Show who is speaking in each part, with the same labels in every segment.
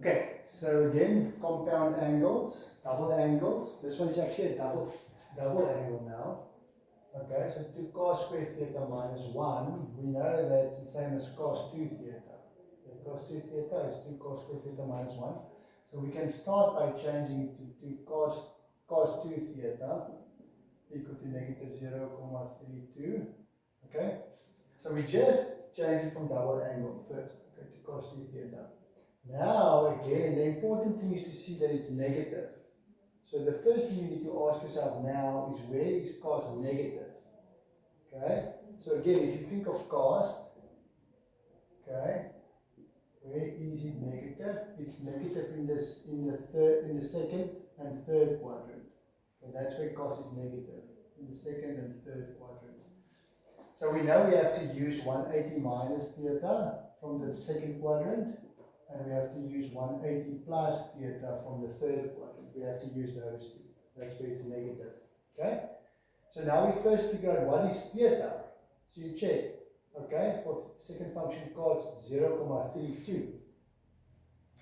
Speaker 1: Okay, so again, compound angles, double angles. This one is actually a double angle now. Okay, so 2 cos squared theta minus 1, we know that it's the same as cos 2 theta. Okay, cos 2 theta is 2 cos squared theta minus 1. So we can start by changing it to 2 cos 2 theta equal to negative 0.32. Okay, so we just change it from double angle first, okay, to cos 2 theta. Now, again, the important thing is to see that it's negative. So the first thing you need to ask yourself now is, where is cos negative? Okay, so again, if you think of cos, okay, where is it negative? It's negative in the second and third quadrant. And that's where cos is negative, in the second and third quadrant. So we know we have to use 180 minus theta from the second quadrant, and we have to use 180 plus theta from the third quadrant. We have to use those two. That's where it's negative. Okay? So now we first figure out what is theta. So you check. Okay? For second function cos 0.32.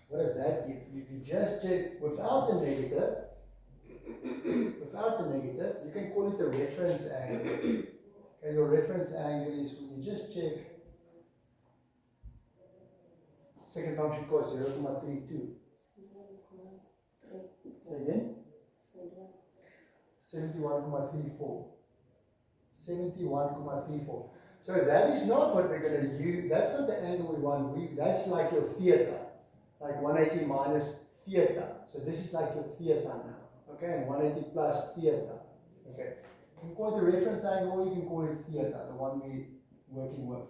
Speaker 1: What does that give? If you just check without the negative, you can call it a reference angle. Okay, your reference angle is when you just check second function cos 0.32. Say again? 71.34. 71.34. So that is not what we're going to use. That's not the angle we want. That's like your theta. Like 180 minus theta. So this is like your theta now. Okay, and 180 plus theta. Okay. You can call it a reference angle, or you can call it theta, the one we're working with.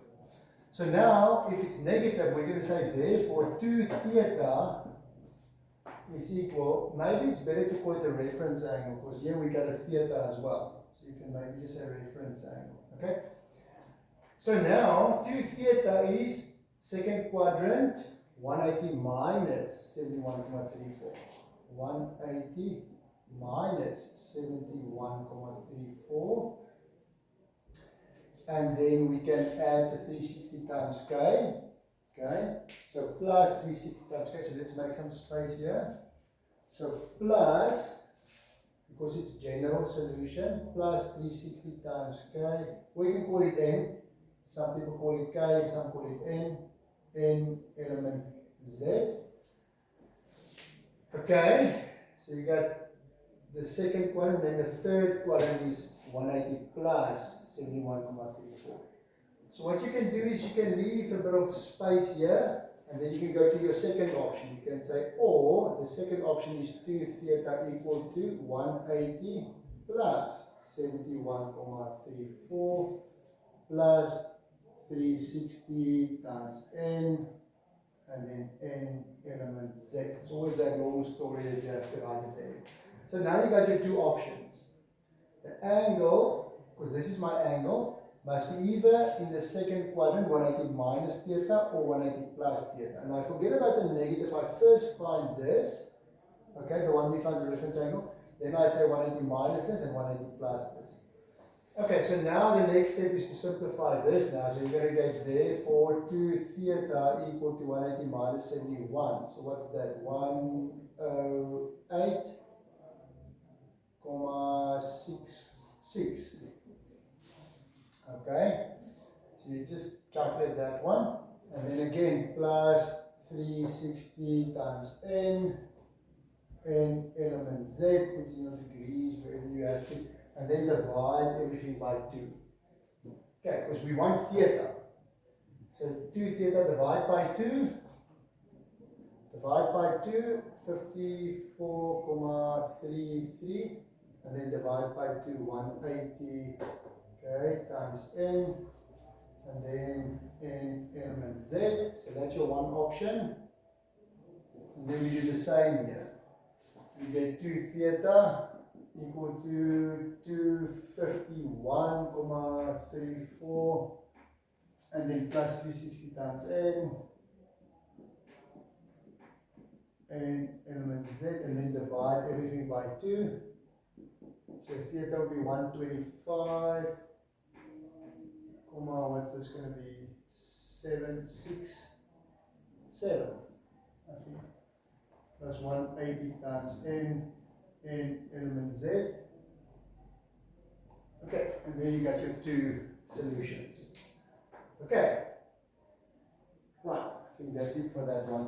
Speaker 1: So now, if it's negative, we're going to say therefore 2 theta is equal, maybe it's better to call it a reference angle, because here we got a theta as well. So you can maybe just say reference angle. Okay? So now, 2 theta is second quadrant, 180 minus 71.34. 180 minus 71.34. And then we can add the 360 times k. Okay, so plus 360 times k. So let's make some space here. So plus, because it's general solution, plus 360 times k. Or you can call it n. Some people call it k, some call it n. N element z. Okay, so you got the second quadrant, then the third quadrant is 180 plus 71.34. So what you can do is you can leave a bit of space here, and then you can go to your second option. You can say, or the second option is 2 theta equal to 180 plus 71.34 plus 360 times n, and then n element z. It's always that long story that you have to write it there. So now you got your two options. The angle, because this is my angle, must be either in the second quadrant 180 minus theta or 180 plus theta. And I forget about the negative. I first find this, okay, the one we find the reference angle. Then I say 180 minus this and 180 plus this. Okay, so now the next step is to simplify this now. So you're going to get therefore 2 theta equal to 180 minus 71. So what's that? 108.66. Okay, so you just calculate that one. And then again, plus 360 times n element z, put in your degrees wherever you have to. And then divide everything by 2. Okay, because we want theta. So 2 theta divide by 2. Divide by 2, 54.33. And then divide by 2, 180. Okay, times n. And then n element z. So that's your one option. And then we do the same here. We get 2 theta equal to 251.34, and then plus 360 times n element z, and then divide everything by 2. So theta will be 125, what's this going to be? 767, I think. plus 180 times n element z. Okay, and then you got your two solutions. Okay, right, I think that's it for that one.